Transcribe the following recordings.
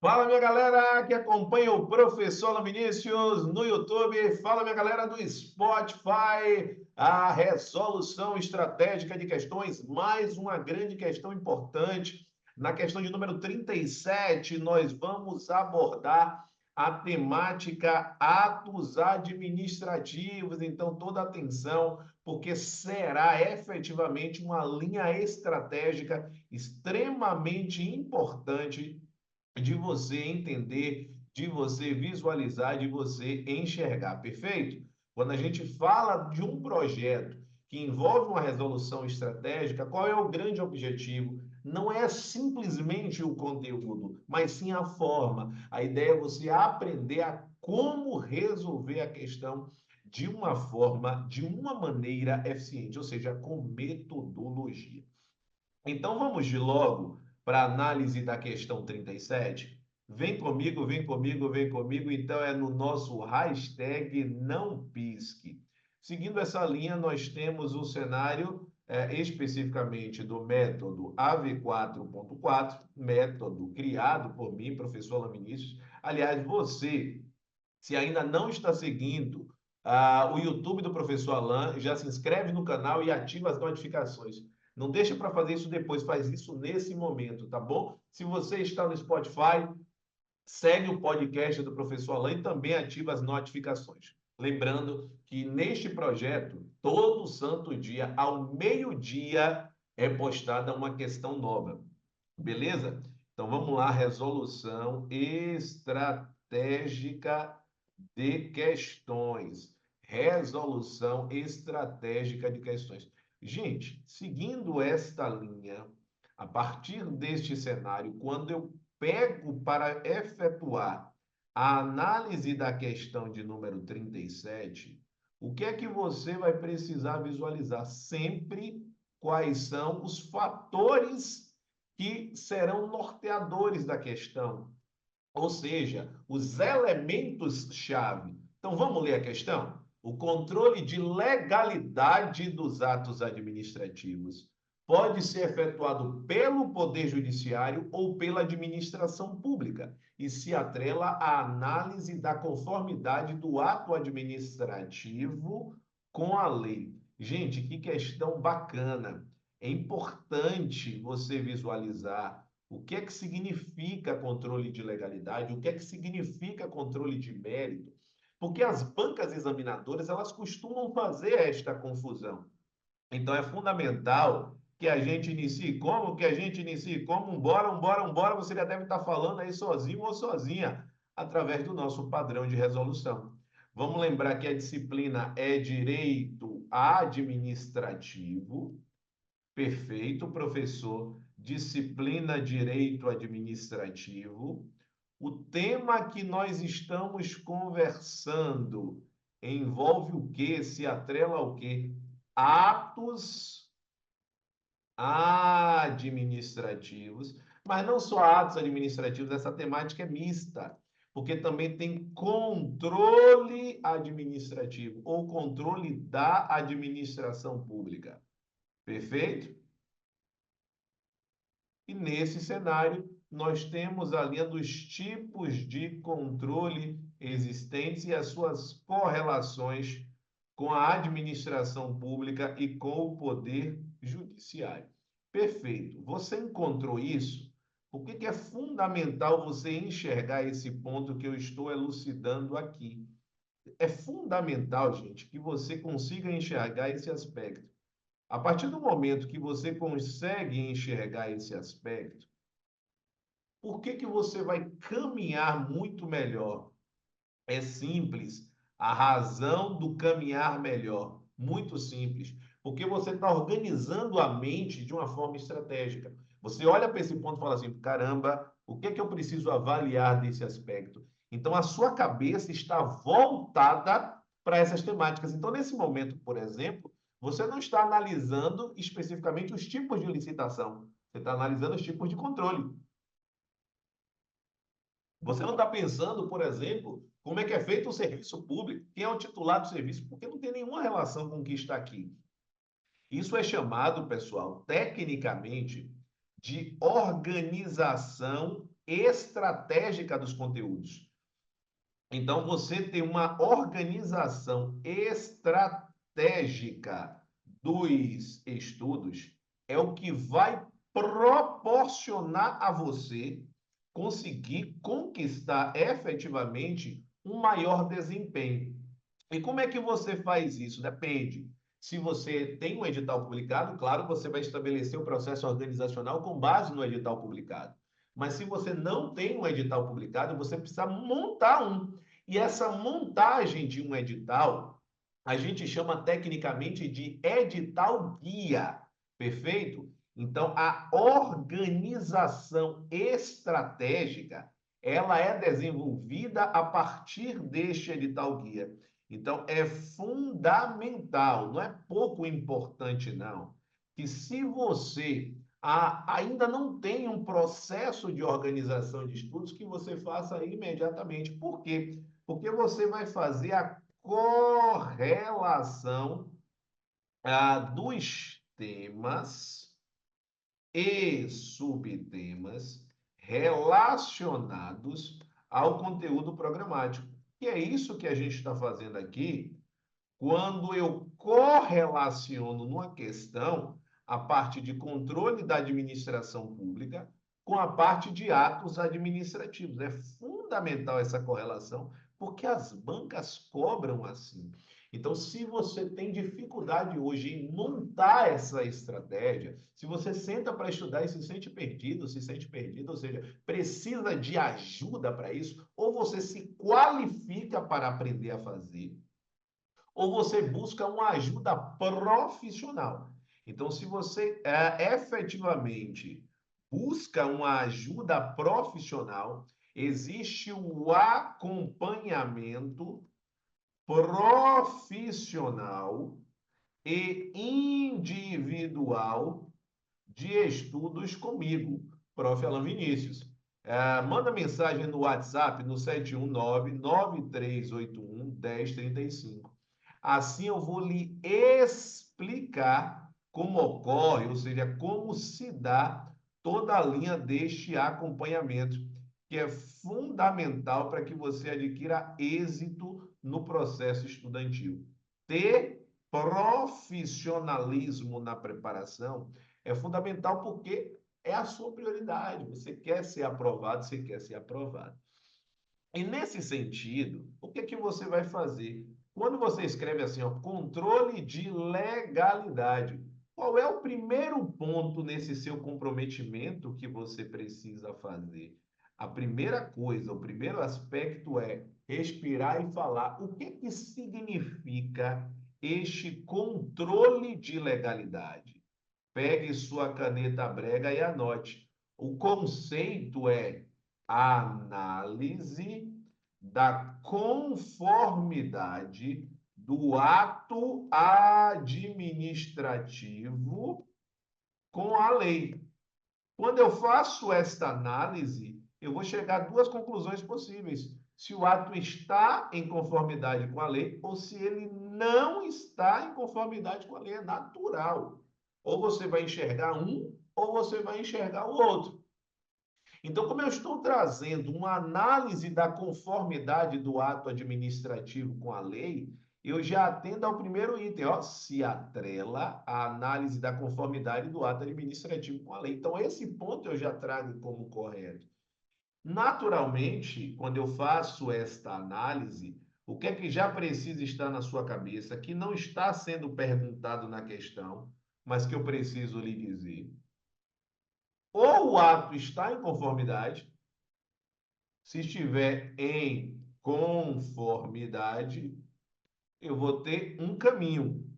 Fala, minha galera que acompanha o Professor Alan Vinícius no YouTube. Fala, minha galera do Spotify. A resolução estratégica de questões, mais uma grande questão importante. Na questão de número 37, nós vamos abordar a temática atos administrativos. Então, toda atenção, porque será efetivamente uma linha estratégica extremamente importante de você entender, de você visualizar, de você enxergar, perfeito? Quando a gente fala de um projeto que envolve uma resolução estratégica, qual é o grande objetivo? Não é simplesmente o conteúdo, mas sim a forma. A ideia é você aprender a como resolver a questão de uma forma, de uma maneira eficiente, ou seja, com metodologia. Então vamos de logo para a análise da questão 37. Vem comigo, vem comigo, vem comigo. Então é no nosso hashtag não pisque. Seguindo essa linha, nós temos o cenário especificamente do método AV4.4, método criado por mim, professor Alan Vinícius. Aliás, você, se ainda não está seguindo o YouTube do Professor Alan, já se inscreve no canal e ativa as notificações. Não deixa para fazer isso depois, faz isso nesse momento, tá bom? Se você está no Spotify, segue o podcast do Professor Alan e também ativa as notificações. Lembrando que neste projeto, todo santo dia, ao meio-dia, é postada uma questão nova. Beleza? Então vamos lá, resolução estratégica de questões. Resolução estratégica de questões. Gente, seguindo esta linha, a partir deste cenário, quando eu pego para efetuar a análise da questão de número 37, o que é que você vai precisar visualizar? Sempre quais são os fatores que serão norteadores da questão, ou seja, os elementos-chave. Então, vamos ler a questão? O controle de legalidade dos atos administrativos pode ser efetuado pelo Poder Judiciário ou pela administração pública e se atrela à análise da conformidade do ato administrativo com a lei. Gente, que questão bacana. É importante você visualizar o que é que significa controle de legalidade, o que é que significa controle de mérito, porque as bancas examinadoras, elas costumam fazer esta confusão. Então, é fundamental que a gente inicie como, que a gente inicie como, embora, você já deve estar falando aí sozinho ou sozinha, através do nosso padrão de resolução. Vamos lembrar que a disciplina é direito administrativo. Perfeito, professor. Disciplina Direito Administrativo. O tema que nós estamos conversando envolve o quê? Se atrela ao quê? Atos administrativos, mas não só atos administrativos, essa temática é mista, porque também tem controle administrativo ou controle da administração pública. Perfeito? E nesse cenário, nós temos a linha dos tipos de controle existentes e as suas correlações com a administração pública e com o poder judiciário. Perfeito. Você encontrou isso? Por que é fundamental você enxergar esse ponto que eu estou elucidando aqui? É fundamental, gente, que você consiga enxergar esse aspecto. A partir do momento que você consegue enxergar esse aspecto, por que você vai caminhar muito melhor? É simples. A razão do caminhar melhor, muito simples, porque você está organizando a mente de uma forma estratégica. Você olha para esse ponto e fala assim: caramba, o que é que eu preciso avaliar desse aspecto? Então, a sua cabeça está voltada para essas temáticas. Então, nesse momento, por exemplo, você não está analisando especificamente os tipos de licitação, você está analisando os tipos de controle. Você não está pensando, por exemplo, como é que é feito o serviço público, quem é o titular do serviço, porque não tem nenhuma relação com o que está aqui. Isso é chamado, pessoal, tecnicamente, de organização estratégica dos conteúdos. Então, você tem uma organização estratégica dos estudos, é o que vai proporcionar a você conseguir conquistar efetivamente um maior desempenho. E como é que você faz isso? Depende. Se você tem um edital publicado, claro, você vai estabelecer o processo organizacional com base no edital publicado. Mas se você não tem um edital publicado, você precisa montar um. E essa montagem de um edital, a gente chama tecnicamente de edital guia, perfeito? Então, a organização estratégica, ela é desenvolvida a partir deste edital guia. Então, é fundamental, não é pouco importante, não, que se você ainda não tem um processo de organização de estudos, que você faça imediatamente. Por quê? Porque você vai fazer a correlação dos temas e subtemas relacionados ao conteúdo programático. E é isso que a gente está fazendo aqui quando eu correlaciono numa questão a parte de controle da administração pública com a parte de atos administrativos. É fundamental essa correlação, porque as bancas cobram assim. Então, se você tem dificuldade hoje em montar essa estratégia, se você senta para estudar e se sente perdido, ou seja, precisa de ajuda para isso, ou você se qualifica para aprender a fazer, ou você busca uma ajuda profissional. Então, se você efetivamente busca uma ajuda profissional, existe o acompanhamento profissional e individual de estudos comigo, Prof. Alan Vinícius. Manda mensagem no WhatsApp no 719-9381-1035. Assim eu vou lhe explicar como ocorre, ou seja, como se dá toda a linha deste acompanhamento, que é fundamental para que você adquira êxito no processo estudantil. Ter profissionalismo na preparação é fundamental porque é a sua prioridade. Você quer ser aprovado, você quer ser aprovado. E nesse sentido, o que que você vai fazer? Quando você escreve assim, ó, controle de legalidade, qual é o primeiro ponto nesse seu comprometimento que você precisa fazer? A primeira coisa, o primeiro aspecto é respirar e falar. O que que significa este controle de legalidade? Pegue sua caneta brega e anote. O conceito é a análise da conformidade do ato administrativo com a lei. Quando eu faço esta análise, eu vou chegar a duas conclusões possíveis: se o ato está em conformidade com a lei ou se ele não está em conformidade com a lei. É natural. Ou você vai enxergar um ou você vai enxergar o outro. Então, como eu estou trazendo uma análise da conformidade do ato administrativo com a lei, eu já atendo ao primeiro item, ó, se atrela a análise da conformidade do ato administrativo com a lei. Então, esse ponto eu já trago como correto. Naturalmente, quando eu faço esta análise, o que é que já precisa estar na sua cabeça, que não está sendo perguntado na questão, mas que eu preciso lhe dizer? Ou o ato está em conformidade, se estiver em conformidade, eu vou ter um caminho.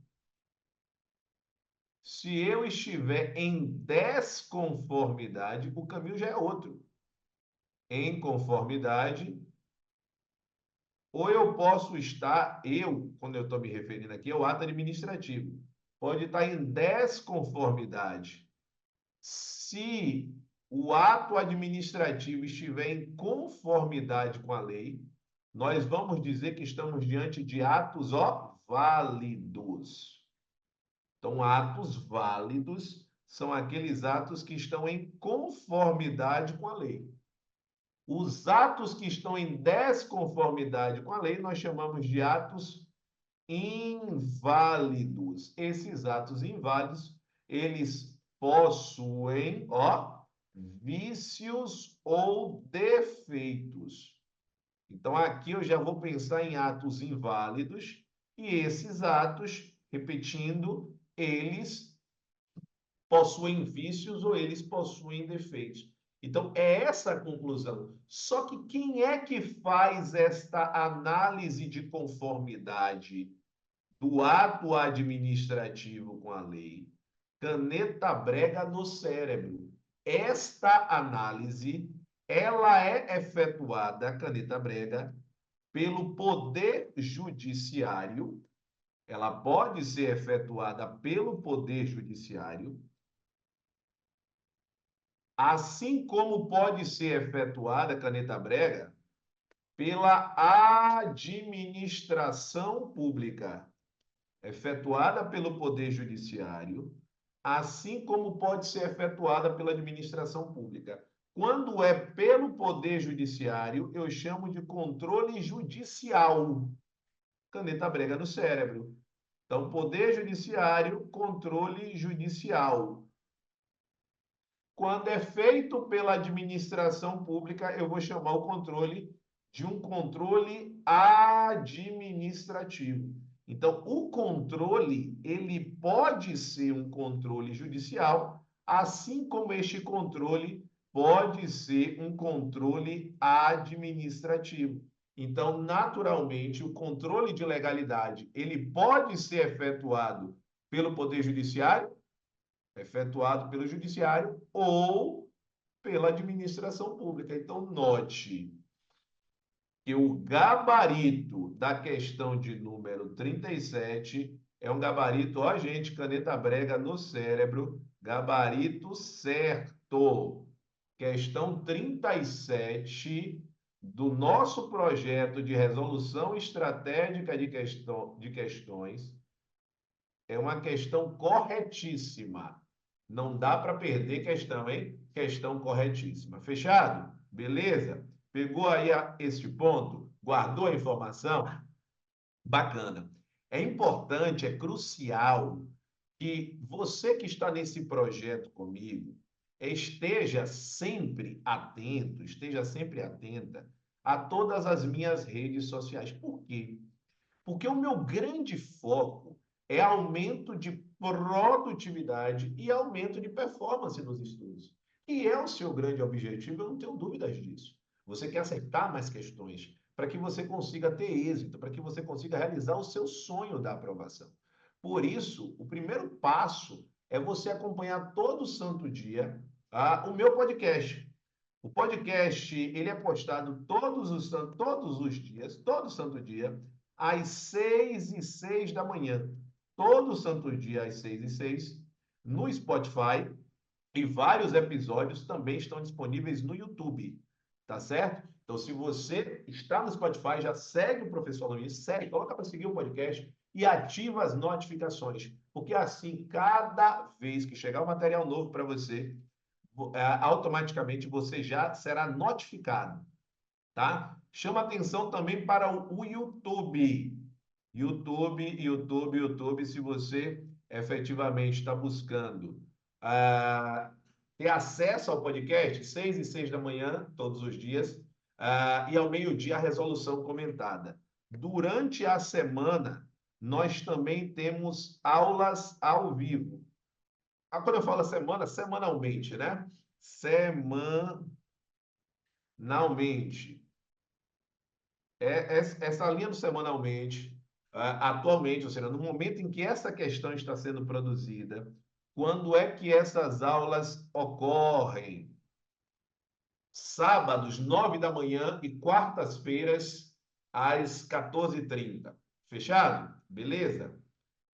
Se eu estiver em desconformidade, o caminho já é outro. Em conformidade, ou eu posso estar, quando eu estou me referindo aqui, é o ato administrativo, pode estar em desconformidade. Se o ato administrativo estiver em conformidade com a lei, nós vamos dizer que estamos diante de atos, ó, válidos. Então, atos válidos são aqueles atos que estão em conformidade com a lei. Os atos que estão em desconformidade com a lei, nós chamamos de atos inválidos. Esses atos inválidos, eles possuem, ó, vícios ou defeitos. Então, aqui eu já vou pensar em atos inválidos, e esses atos, repetindo, eles possuem vícios ou eles possuem defeitos. Então, é essa a conclusão. Só que quem é que faz esta análise de conformidade do ato administrativo com a lei? Caneta brega no cérebro. Esta análise, ela é efetuada, caneta brega, pelo Poder Judiciário. Ela pode ser efetuada pelo Poder Judiciário, assim como pode ser efetuada, caneta brega, pela administração pública, efetuada pelo Poder Judiciário, assim como pode ser efetuada pela administração pública. Quando é pelo Poder Judiciário, eu chamo de controle judicial. Caneta brega no cérebro. Então, Poder Judiciário, controle judicial. Quando é feito pela administração pública, eu vou chamar o controle de um controle administrativo. Então, o controle, ele pode ser um controle judicial, assim como este controle pode ser um controle administrativo. Então, naturalmente, o controle de legalidade, ele pode ser efetuado pelo Poder Judiciário, efetuado pelo Judiciário ou pela administração pública. Então, note que o gabarito da questão de número 37 é um gabarito, ó, gente, caneta brega no cérebro, gabarito certo. Questão 37 do nosso projeto de resolução estratégica de questões é uma questão corretíssima. Não dá para perder questão, hein? Questão corretíssima. Fechado? Beleza? Pegou aí este ponto? Guardou a informação? Bacana. É importante, é crucial que você que está nesse projeto comigo esteja sempre atento, esteja sempre atenta a todas as minhas redes sociais. Por quê? Porque o meu grande foco é aumento de produtividade e aumento de performance nos estudos. E é o seu grande objetivo, eu não tenho dúvidas disso. Você quer acertar mais questões para que você consiga ter êxito, para que você consiga realizar o seu sonho da aprovação. Por isso, o primeiro passo é você acompanhar todo santo dia o meu podcast. O podcast, ele é postado todos os dias, todo santo dia, às 6h06 da manhã. Todo santo dia, às 6h06, no Spotify. E vários episódios também estão disponíveis no YouTube, tá certo? Então, se você está no Spotify, já segue o Professor Luiz, segue, coloca para seguir o podcast e ativa as notificações, porque assim, cada vez que chegar um material novo para você, automaticamente você já será notificado, tá? Chama atenção também para o YouTube. YouTube, se você efetivamente está buscando ter acesso ao podcast, 6h06 da manhã, todos os dias, e ao meio-dia a resolução comentada. Durante a semana, nós também temos aulas ao vivo. Quando eu falo semana, semanalmente, né? Semanalmente. Essa linha do semanalmente, atualmente, ou seja, no momento em que essa questão está sendo produzida, quando é que essas aulas ocorrem? Sábados, 9 da manhã e quartas-feiras, às 14h30. Fechado? Beleza?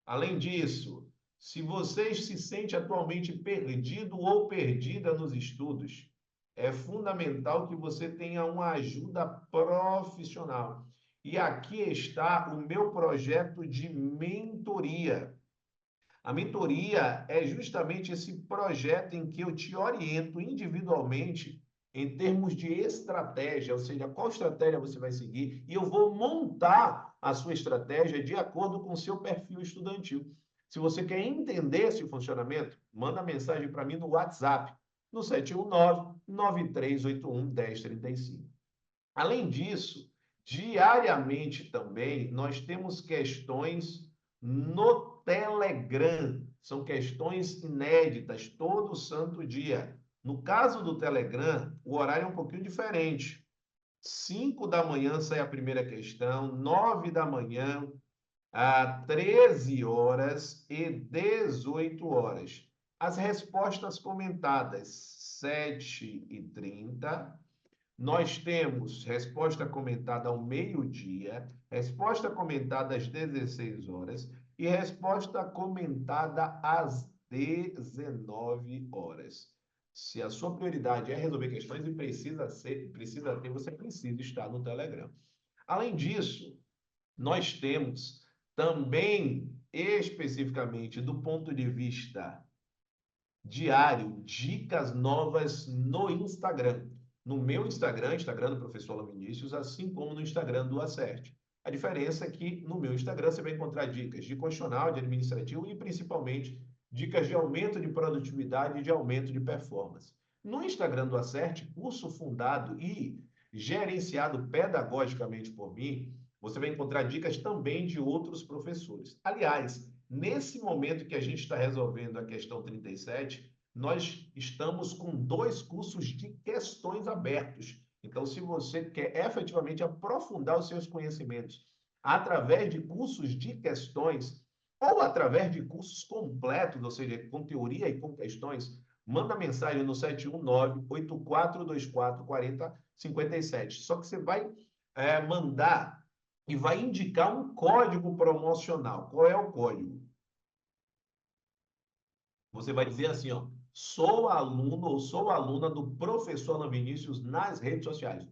Além disso, se você se sente atualmente perdido ou perdida nos estudos, é fundamental que você tenha uma ajuda profissional. E aqui está o meu projeto de mentoria. A mentoria é justamente esse projeto em que eu te oriento individualmente em termos de estratégia, ou seja, qual estratégia você vai seguir, e eu vou montar a sua estratégia de acordo com o seu perfil estudantil. Se você quer entender esse funcionamento, manda mensagem para mim no WhatsApp, no 719-9381-1035. Além disso, diariamente também nós temos questões no Telegram. São questões inéditas todo santo dia. No caso do Telegram, o horário é um pouquinho diferente. 5 da manhã sai a primeira questão, 9 da manhã, a 13 horas e 18 horas. As respostas comentadas, 7h30. Nós temos resposta comentada ao meio-dia, resposta comentada às 16 horas e resposta comentada às 19 horas. Se a sua prioridade é resolver questões e você precisa estar no Telegram. Além disso, nós temos também, especificamente do ponto de vista diário, dicas novas no Instagram. No meu Instagram, Instagram do professor Alan Vinícius, assim como no Instagram do Acerte. A diferença é que no meu Instagram você vai encontrar dicas de constitucional, de administrativo e principalmente dicas de aumento de produtividade e de aumento de performance. No Instagram do Acerte, curso fundado e gerenciado pedagogicamente por mim, você vai encontrar dicas também de outros professores. Aliás, nesse momento que a gente está resolvendo a questão 37, nós estamos com 2 cursos de questões abertos. Então, se você quer efetivamente aprofundar os seus conhecimentos através de cursos de questões ou através de cursos completos, ou seja, com teoria e com questões, manda mensagem no 719-8424-4057. Só que você vai mandar e vai indicar um código promocional. Qual é o código? Você vai dizer assim, ó, sou aluno ou sou aluna do professor Alan Vinícius nas redes sociais.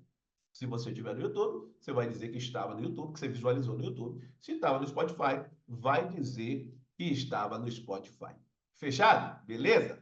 Se você estiver no YouTube, você vai dizer que estava no YouTube, que você visualizou no YouTube. Se estava no Spotify, vai dizer que estava no Spotify. Fechado? Beleza?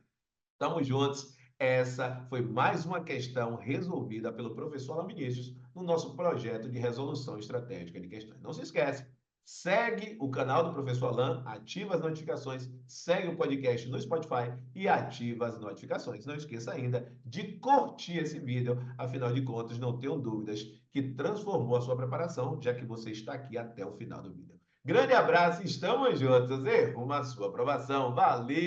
Tamo juntos. Essa foi mais uma questão resolvida pelo professor Alan Vinícius no nosso projeto de resolução estratégica de questões. Não se esquece, segue o canal do professor Alan, ativa as notificações, segue o podcast no Spotify e ativa as notificações. Não esqueça ainda de curtir esse vídeo, afinal de contas, não tenho dúvidas que transformou a sua preparação, já que você está aqui até o final do vídeo. Grande abraço, estamos juntos e rumo à sua aprovação. Valeu!